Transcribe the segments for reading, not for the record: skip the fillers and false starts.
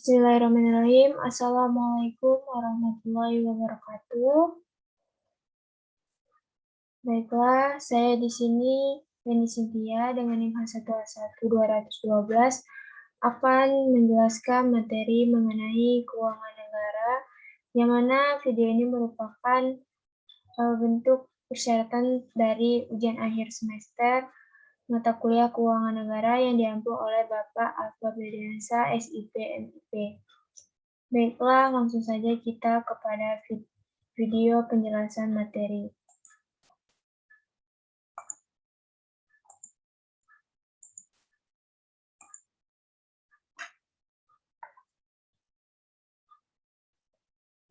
Bismillahirrahmanirrahim. Assalamualaikum warahmatullahi wabarakatuh. Baiklah, saya di sini Beni Cynthia dengan NIM H1A1-212 akan menjelaskan materi mengenai keuangan negara, yang mana video ini merupakan bentuk persyaratan dari ujian akhir semester mata kuliah keuangan negara yang diampu oleh Bapak Alfa Bediansa, SIP, MIP. Baiklah, langsung saja kita kepada video penjelasan materi.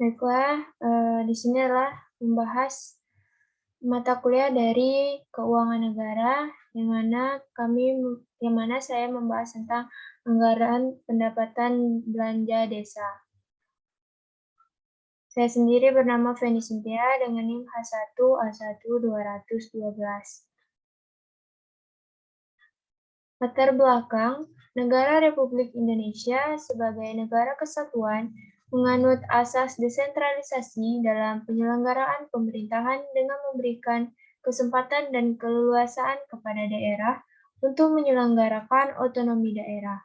Baiklah, di sini adalah membahas mata kuliah dari keuangan negara, yang mana saya membahas tentang anggaran pendapatan belanja desa. Saya sendiri bernama Feni Cynthia dengan NIM H1A1-212. Latar belakang, negara Republik Indonesia sebagai negara kesatuan menganut asas desentralisasi dalam penyelenggaraan pemerintahan dengan memberikan kesempatan dan keleluasaan kepada daerah untuk menyelenggarakan otonomi daerah.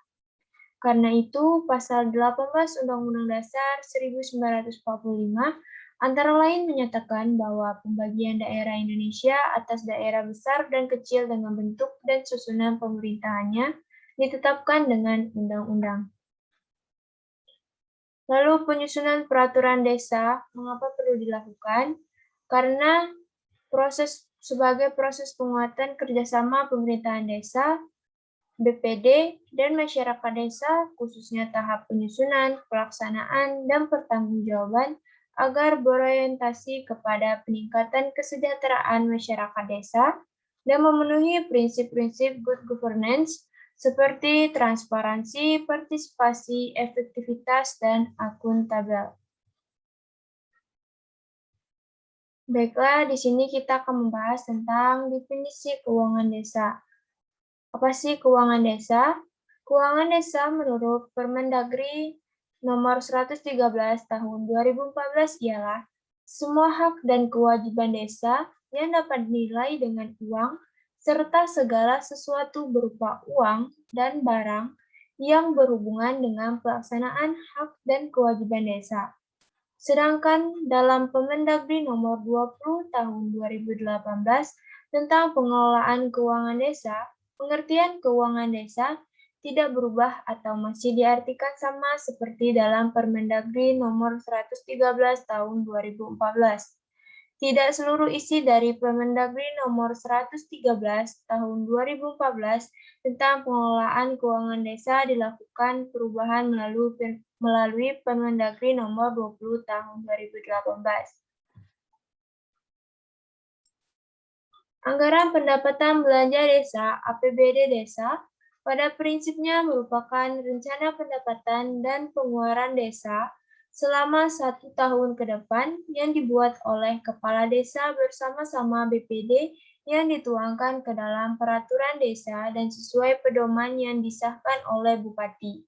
Karena itu, Pasal 18 Undang-Undang Dasar 1945 antara lain menyatakan bahwa pembagian daerah Indonesia atas daerah besar dan kecil dengan bentuk dan susunan pemerintahannya ditetapkan dengan undang-undang. Lalu penyusunan peraturan desa, mengapa perlu dilakukan? Karena sebagai proses penguatan kerjasama pemerintahan desa, BPD, dan masyarakat desa, khususnya tahap penyusunan, pelaksanaan, dan pertanggungjawaban, agar berorientasi kepada peningkatan kesejahteraan masyarakat desa dan memenuhi prinsip-prinsip good governance seperti transparansi, partisipasi, efektivitas, dan akuntabel. Baiklah, di sini kita akan membahas tentang definisi keuangan desa. Apa sih keuangan desa? Keuangan desa menurut Permendagri nomor 113 tahun 2014 ialah semua hak dan kewajiban desa yang dapat dinilai dengan uang serta segala sesuatu berupa uang dan barang yang berhubungan dengan pelaksanaan hak dan kewajiban desa. Sedangkan dalam Permendagri nomor 20 tahun 2018 tentang pengelolaan keuangan desa, pengertian keuangan desa tidak berubah atau masih diartikan sama seperti dalam Permendagri nomor 113 tahun 2014. Tidak seluruh isi dari Permendagri nomor 113 tahun 2014 tentang pengelolaan keuangan desa dilakukan perubahan melalui Permendagri nomor 20 tahun 2018. Anggaran pendapatan belanja desa (APBD desa) pada prinsipnya merupakan rencana pendapatan dan pengeluaran desa selama 1 tahun ke depan yang dibuat oleh Kepala Desa bersama-sama BPD yang dituangkan ke dalam peraturan desa dan sesuai pedoman yang disahkan oleh Bupati.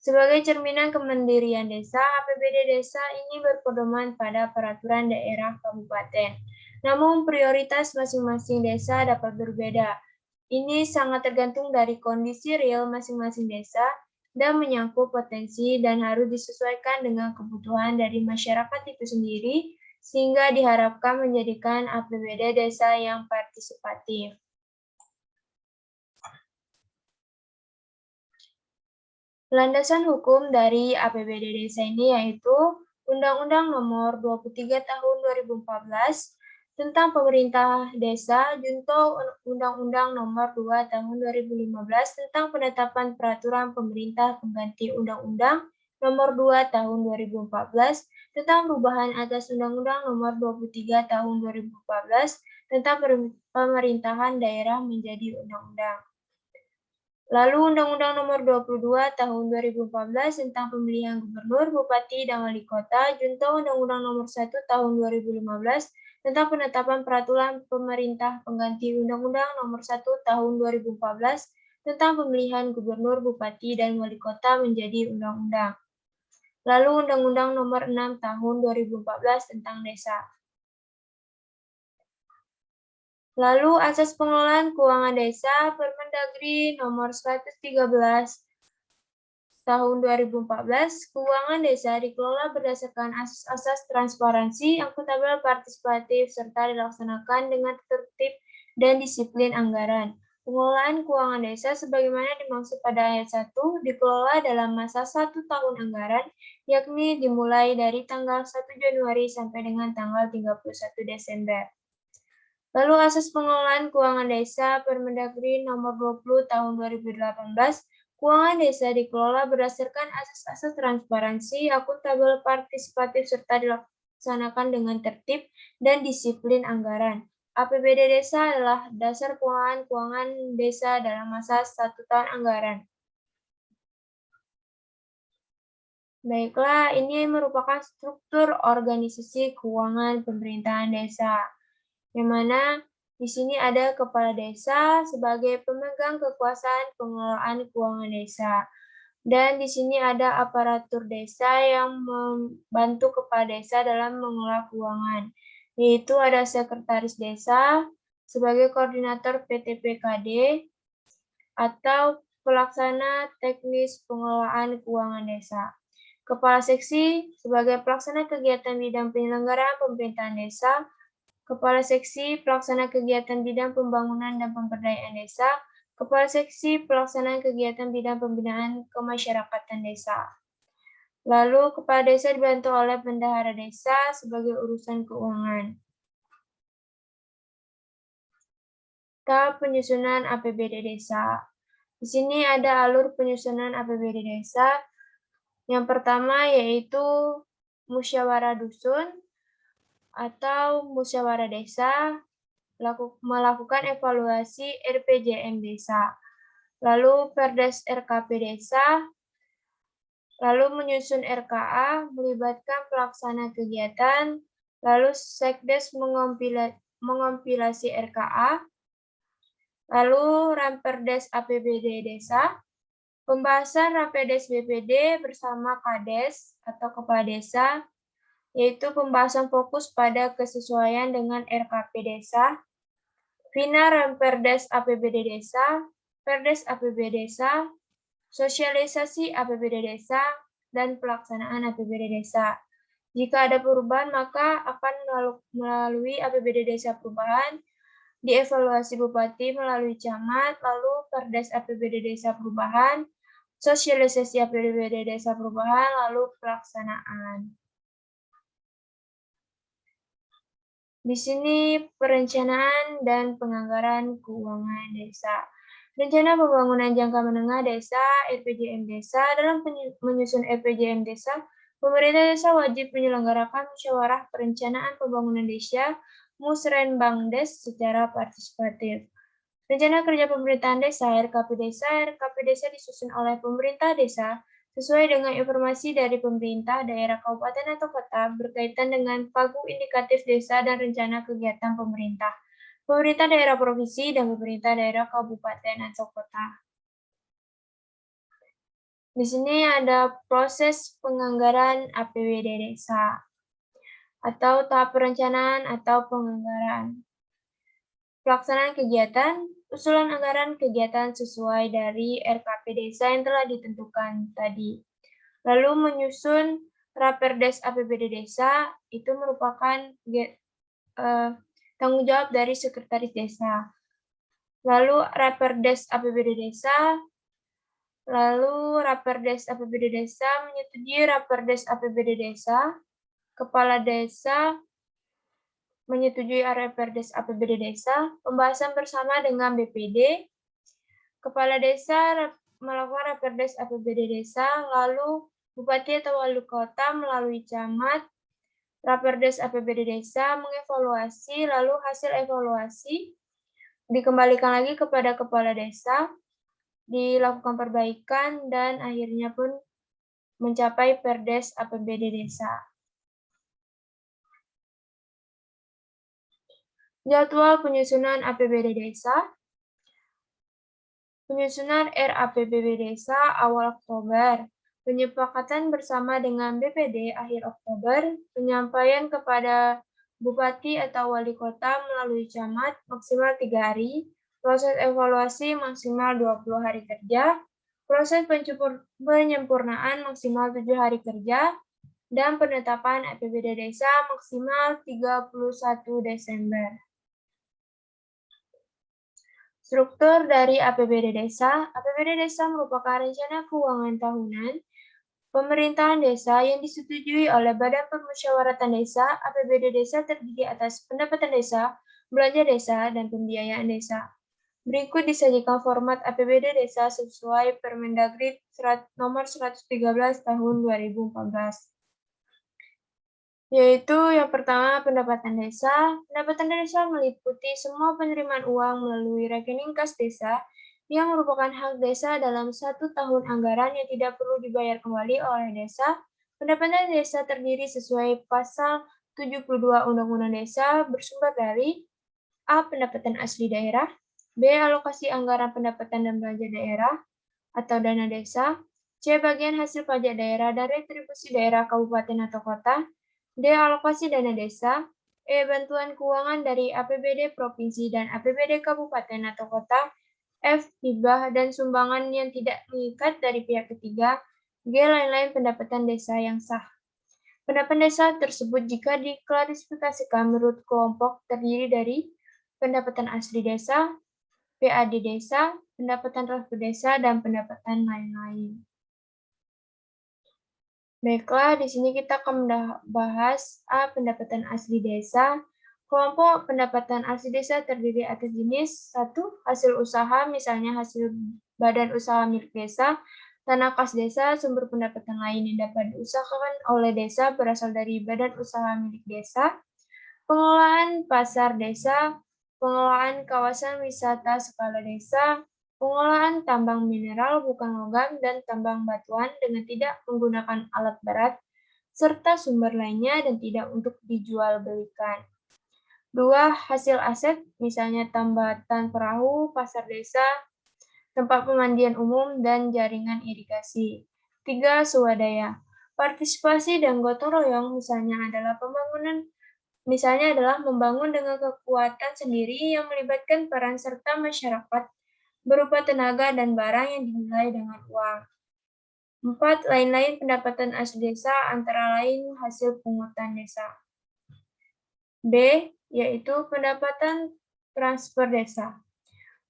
Sebagai cerminan kemandirian desa, APBD desa ini berpedoman pada peraturan daerah kabupaten. Namun prioritas masing-masing desa dapat berbeda. Ini sangat tergantung dari kondisi real masing-masing desa dan menyangkut potensi dan harus disesuaikan dengan kebutuhan dari masyarakat itu sendiri, sehingga diharapkan menjadikan APBD desa yang partisipatif. Landasan hukum dari APBD desa ini yaitu Undang-Undang Nomor 23 Tahun 2014 tentang Pemerintah Desa junto Undang-Undang Nomor 2 Tahun 2015 tentang penetapan peraturan pemerintah pengganti Undang-Undang Nomor 2 Tahun 2014 tentang perubahan atas Undang-Undang Nomor 23 Tahun 2014 tentang pemerintahan daerah menjadi undang-undang. Lalu Undang-Undang Nomor 22 Tahun 2014 tentang pemilihan gubernur, bupati, dan wali kota, junto Undang-Undang Nomor 1 Tahun 2015 tentang penetapan peraturan pemerintah pengganti Undang-Undang Nomor 1 Tahun 2014 tentang pemilihan gubernur, bupati, dan wali kota menjadi undang-undang. lalu Undang-Undang Nomor 6 Tahun 2014 tentang Desa. Lalu Asas Pengelolaan Keuangan Desa Permendagri Nomor 113 Tahun 2014, keuangan desa dikelola berdasarkan asas-asas transparansi, akuntabel, partisipatif, serta dilaksanakan dengan tertib dan disiplin anggaran. Pengelolaan keuangan desa sebagaimana dimaksud pada ayat 1 dikelola dalam masa 1 tahun anggaran, yakni dimulai dari tanggal 1 Januari sampai dengan tanggal 31 Desember. Lalu asas pengelolaan keuangan desa Permendagri Nomor 20 Tahun 2018, keuangan desa dikelola berdasarkan asas-asas transparansi, akuntabel, partisipatif, serta dilaksanakan dengan tertib dan disiplin anggaran. APBD desa adalah dasar pengelolaan keuangan desa dalam masa 1 tahun anggaran. Baiklah, ini merupakan struktur organisasi keuangan pemerintahan desa, yang mana di sini ada kepala desa sebagai pemegang kekuasaan pengelolaan keuangan desa. Dan di sini ada aparatur desa yang membantu kepala desa dalam mengelola keuangan, yaitu ada sekretaris desa sebagai koordinator PTPKD atau pelaksana teknis pengelolaan keuangan desa. Kepala seksi sebagai pelaksana kegiatan bidang penyelenggaraan pemerintahan desa, Kepala Seksi Pelaksana Kegiatan Bidang Pembangunan dan Pemberdayaan Desa, Kepala Seksi Pelaksanaan Kegiatan Bidang Pembinaan Kemasyarakatan Desa. Lalu, Kepala Desa dibantu oleh Bendahara Desa sebagai urusan keuangan. Tahap penyusunan APBD Desa. Di sini ada alur penyusunan APBD Desa. Yang pertama yaitu musyawarah dusun atau musyawarah desa, melakukan evaluasi RPJM desa, lalu Perdes RKP desa, lalu menyusun RKA, melibatkan pelaksana kegiatan, lalu Sekdes mengompilasi RKA, lalu Ramperdes APBD desa, pembahasan Rapedes BPD bersama Kades atau Kepala Desa, yaitu pembahasan fokus pada kesesuaian dengan RKP desa, Final Ramperdes APBD desa, Perdes APBD desa, sosialisasi APBD desa, dan pelaksanaan APBD desa. Jika ada perubahan, maka akan melalui APBD desa perubahan, dievaluasi Bupati melalui camat, lalu Perdes APBD desa perubahan, sosialisasi APBD desa perubahan, lalu pelaksanaan. Di sini perencanaan dan penganggaran keuangan desa. Rencana pembangunan jangka menengah desa, RPJM desa. Dalam menyusun RPJM desa, pemerintah desa wajib menyelenggarakan musyawarah perencanaan pembangunan desa, Musrenbangdes secara partisipatif. Rencana kerja pemerintahan desa, RKP desa disusun oleh pemerintah desa sesuai dengan informasi dari pemerintah, daerah, kabupaten, atau kota berkaitan dengan pagu indikatif desa dan rencana kegiatan pemerintah daerah provinsi, dan pemerintah daerah kabupaten atau kota. Di sini ada proses penganggaran APBD desa atau tahap perencanaan atau penganggaran. Pelaksanaan kegiatan, usulan anggaran kegiatan sesuai dari RKP desa yang telah ditentukan tadi. Lalu menyusun Raperdes APBD desa, itu merupakan tanggung jawab dari sekretaris desa. Lalu Raperdes APBD desa, menyetujui Raperdes APBD desa, kepala desa menyetujui Raperdes APBD desa, pembahasan bersama dengan BPD, kepala desa melakukan Raperdes APBD desa, lalu Bupati atau Wali Kota melalui camat, Raperdes APBD desa mengevaluasi, lalu hasil evaluasi dikembalikan lagi kepada kepala desa, dilakukan perbaikan, dan akhirnya pun mencapai Perdes APBD desa. Jadwal penyusunan APBD desa. Penyusunan RAPBD desa awal Oktober. Penyepakatan bersama dengan BPD akhir Oktober, penyampaian kepada Bupati atau Wali Kota melalui camat maksimal 3 hari, proses evaluasi maksimal 20 hari kerja, proses penyempurnaan maksimal 7 hari kerja, dan penetapan APBD Desa maksimal 31 Desember. Struktur dari APBD Desa. APBD Desa merupakan rencana keuangan tahunan pemerintahan desa yang disetujui oleh Badan Permusyawaratan Desa. APBD Desa terdiri atas pendapatan desa, belanja desa, dan pembiayaan desa. Berikut disajikan format APBD Desa sesuai Permendagri nomor 113 tahun 2014. Yaitu yang pertama pendapatan desa. Pendapatan desa meliputi semua penerimaan uang melalui rekening kas desa yang merupakan hak desa dalam 1 tahun anggaran yang tidak perlu dibayar kembali oleh desa. Pendapatan desa terdiri sesuai pasal 72 Undang-Undang Desa bersumber dari A. Pendapatan asli daerah, B. Alokasi anggaran pendapatan dan belanja daerah atau dana desa, C. Bagian hasil pajak daerah dan retribusi daerah kabupaten atau kota, D. Alokasi dana desa, E. Bantuan keuangan dari APBD Provinsi dan APBD Kabupaten atau Kota, F. Hibah dan sumbangan yang tidak mengikat dari pihak ketiga, G. Lain-lain pendapatan desa yang sah. Pendapatan desa tersebut jika diklasifikasikan menurut kelompok terdiri dari pendapatan asli desa, PAD desa, pendapatan transfer desa, dan pendapatan lain-lain. Baiklah, di sini kita akan membahas A. Pendapatan asli desa. Kelompok pendapatan asli desa terdiri atas jenis 1. Hasil usaha, misalnya hasil badan usaha milik desa, tanah kas desa, sumber pendapatan lain yang dapat diusahakan oleh desa berasal dari badan usaha milik desa, pengelolaan pasar desa, pengelolaan kawasan wisata skala desa, pengelolaan tambang mineral bukan logam dan tambang batuan dengan tidak menggunakan alat berat, serta sumber lainnya dan tidak untuk dijual belikan. 2. Hasil aset, misalnya tambatan perahu, pasar desa, tempat pemandian umum, dan jaringan irigasi. 3. Swadaya. Partisipasi dan gotong royong misalnya adalah membangun dengan kekuatan sendiri yang melibatkan peran serta masyarakat berupa tenaga dan barang yang dinilai dengan uang. 4. Lain-lain pendapatan asli desa antara lain hasil pungutan desa. B. Yaitu pendapatan transfer desa.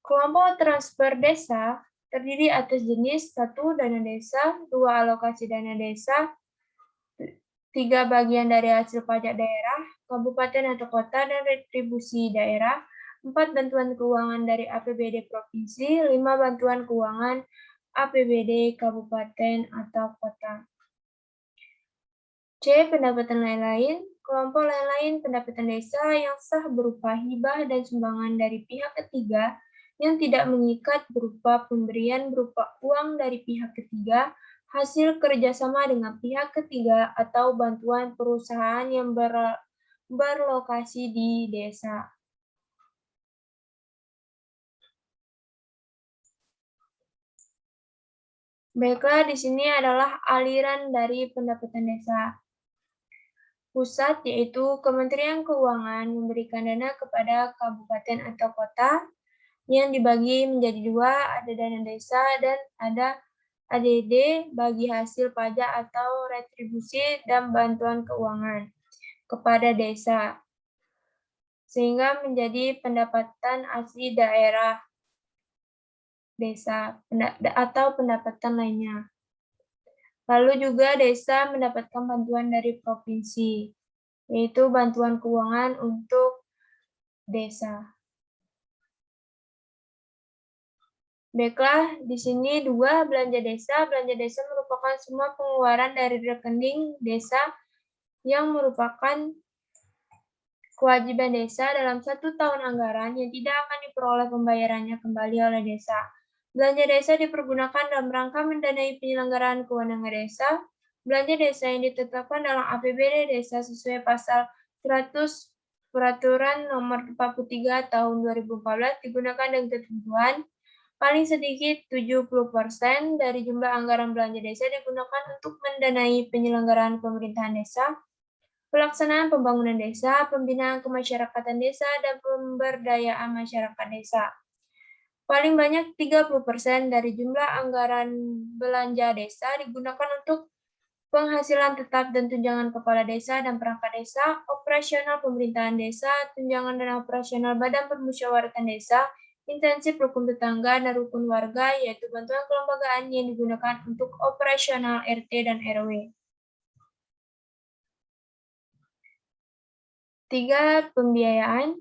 Kelompok transfer desa terdiri atas jenis 1. Dana desa, 2. Alokasi dana desa, 3. Bagian dari hasil pajak daerah, kabupaten atau kota, dan retribusi daerah, 4. Bantuan keuangan dari APBD Provinsi, 5. Bantuan keuangan APBD Kabupaten atau Kota. C. Pendapatan lain-lain. Kelompok lain-lain pendapatan desa yang sah berupa hibah dan sumbangan dari pihak ketiga yang tidak mengikat berupa pemberian berupa uang dari pihak ketiga, hasil kerjasama dengan pihak ketiga, atau bantuan perusahaan yang berlokasi di desa. Baiklah, di sini adalah aliran dari pendapatan desa. Pusat, yaitu Kementerian Keuangan, memberikan dana kepada kabupaten atau kota yang dibagi menjadi 2, ada dana desa dan ada ADD bagi hasil pajak atau retribusi dan bantuan keuangan kepada desa, sehingga menjadi pendapatan asli daerah desa atau pendapatan lainnya. Lalu juga desa mendapatkan bantuan dari provinsi, yaitu bantuan keuangan untuk desa. Baiklah, di sini 2, belanja desa. Belanja desa merupakan semua pengeluaran dari rekening desa yang merupakan kewajiban desa dalam 1 tahun anggaran yang tidak akan diperoleh pembayarannya kembali oleh desa. Belanja desa dipergunakan dalam rangka mendanai penyelenggaraan kewenangan desa. Belanja desa yang ditetapkan dalam APBD desa sesuai pasal 100 Peraturan Nomor 43 Tahun 2014 digunakan dengan ketentuan Paling sedikit 70% dari jumlah anggaran belanja desa digunakan untuk mendanai penyelenggaraan pemerintahan desa, pelaksanaan pembangunan desa, pembinaan kemasyarakatan desa, dan pemberdayaan masyarakat desa. Paling banyak 30% dari jumlah anggaran belanja desa digunakan untuk penghasilan tetap dan tunjangan kepala desa dan perangkat desa, operasional pemerintahan desa, tunjangan dan operasional badan permusyawaratan desa, intensif rukun tetangga dan rukun warga, yaitu bantuan kelembagaan yang digunakan untuk operasional RT dan RW. 3. Pembiayaan.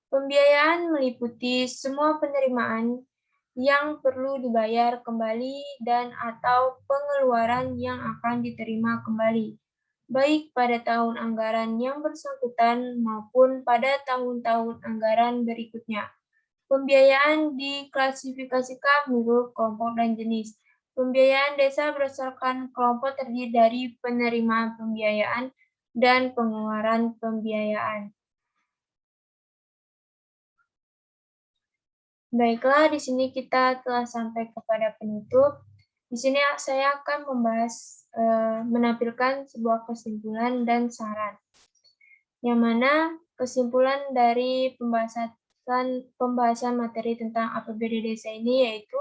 Pembiayaan meliputi semua penerimaan yang perlu dibayar kembali dan atau pengeluaran yang akan diterima kembali, baik pada tahun anggaran yang bersangkutan maupun pada tahun-tahun anggaran berikutnya. Pembiayaan diklasifikasikan menurut kelompok dan jenis. Pembiayaan desa berdasarkan kelompok terdiri dari penerimaan pembiayaan dan pengeluaran pembiayaan. Baiklah, di sini kita telah sampai kepada penutup. Di sini saya akan menampilkan sebuah kesimpulan dan saran. Yang mana kesimpulan dari pembahasan materi tentang APBD desa ini yaitu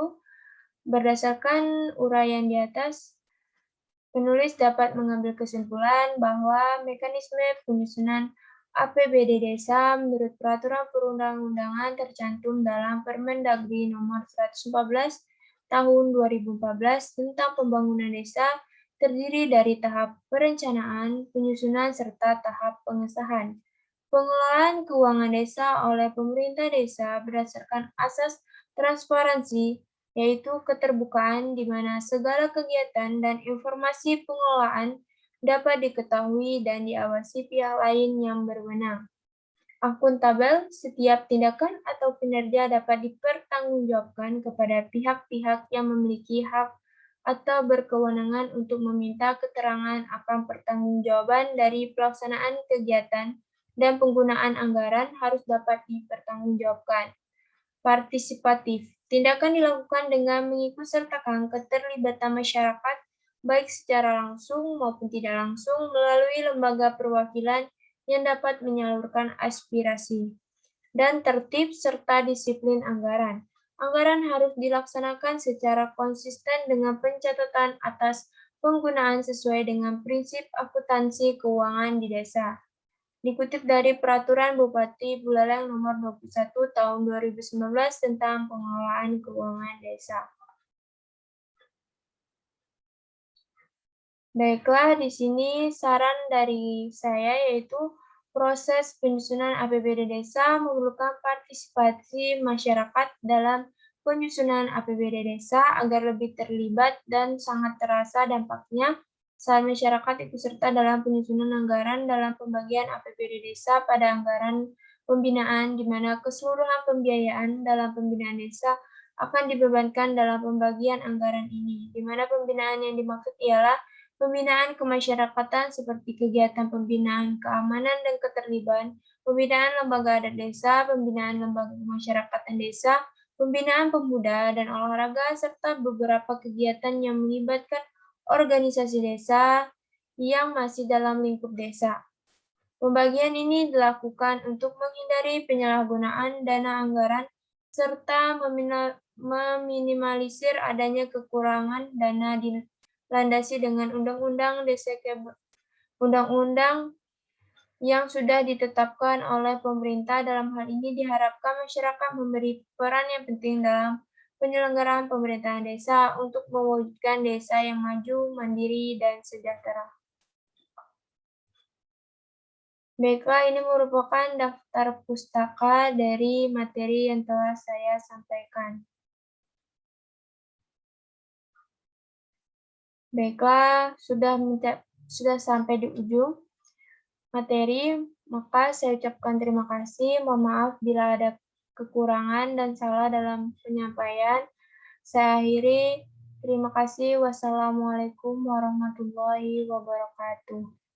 berdasarkan uraian di atas, penulis dapat mengambil kesimpulan bahwa mekanisme penyusunan APBD Desa menurut Peraturan Perundang-undangan tercantum dalam Permendagri Nomor 114 Tahun 2014 tentang Pembangunan Desa terdiri dari tahap perencanaan, penyusunan, serta tahap pengesahan. Pengelolaan keuangan desa oleh pemerintah desa berdasarkan asas transparansi, yaitu keterbukaan di mana segala kegiatan dan informasi pengelolaan dapat diketahui dan diawasi pihak lain yang berwenang. Akuntabel, setiap tindakan atau kinerja dapat dipertanggungjawabkan kepada pihak-pihak yang memiliki hak atau berkewenangan untuk meminta keterangan akan pertanggungjawaban dari pelaksanaan kegiatan dan penggunaan anggaran harus dapat dipertanggungjawabkan. Partisipatif, tindakan dilakukan dengan mengikutsertakan keterlibatan masyarakat baik secara langsung maupun tidak langsung melalui lembaga perwakilan yang dapat menyalurkan aspirasi. Dan tertib serta disiplin anggaran. Anggaran harus dilaksanakan secara konsisten dengan pencatatan atas penggunaan sesuai dengan prinsip akuntansi keuangan di desa. Dikutip dari Peraturan Bupati Buleleng Nomor 21 Tahun 2019 tentang pengelolaan keuangan desa. Baiklah, di sini saran dari saya yaitu proses penyusunan APBD desa memerlukan partisipasi masyarakat dalam penyusunan APBD desa agar lebih terlibat dan sangat terasa dampaknya saat masyarakat ikut serta dalam penyusunan anggaran dalam pembagian APBD desa pada anggaran pembinaan di mana keseluruhan pembiayaan dalam pembinaan desa akan dibebankan dalam pembagian anggaran ini, di mana pembinaan yang dimaksud ialah pembinaan kemasyarakatan seperti kegiatan pembinaan keamanan dan keterlibatan, pembinaan lembaga adat desa, pembinaan lembaga kemasyarakatan desa, pembinaan pemuda dan olahraga, serta beberapa kegiatan yang melibatkan organisasi desa yang masih dalam lingkup desa. Pembagian ini dilakukan untuk menghindari penyalahgunaan dana anggaran serta meminimalisir adanya kekurangan dana dilandasi dengan undang-undang yang sudah ditetapkan oleh pemerintah. Dalam hal ini diharapkan masyarakat memberi peran yang penting dalam penyelenggaraan pemerintahan desa untuk mewujudkan desa yang maju, mandiri, dan sejahtera. Baiklah, ini merupakan daftar pustaka dari materi yang telah saya sampaikan. Baiklah, sudah sampai di ujung materi, maka saya ucapkan terima kasih. Mohon maaf bila ada kekurangan dan salah dalam penyampaian. Saya akhiri. Terima kasih. Wassalamualaikum warahmatullahi wabarakatuh.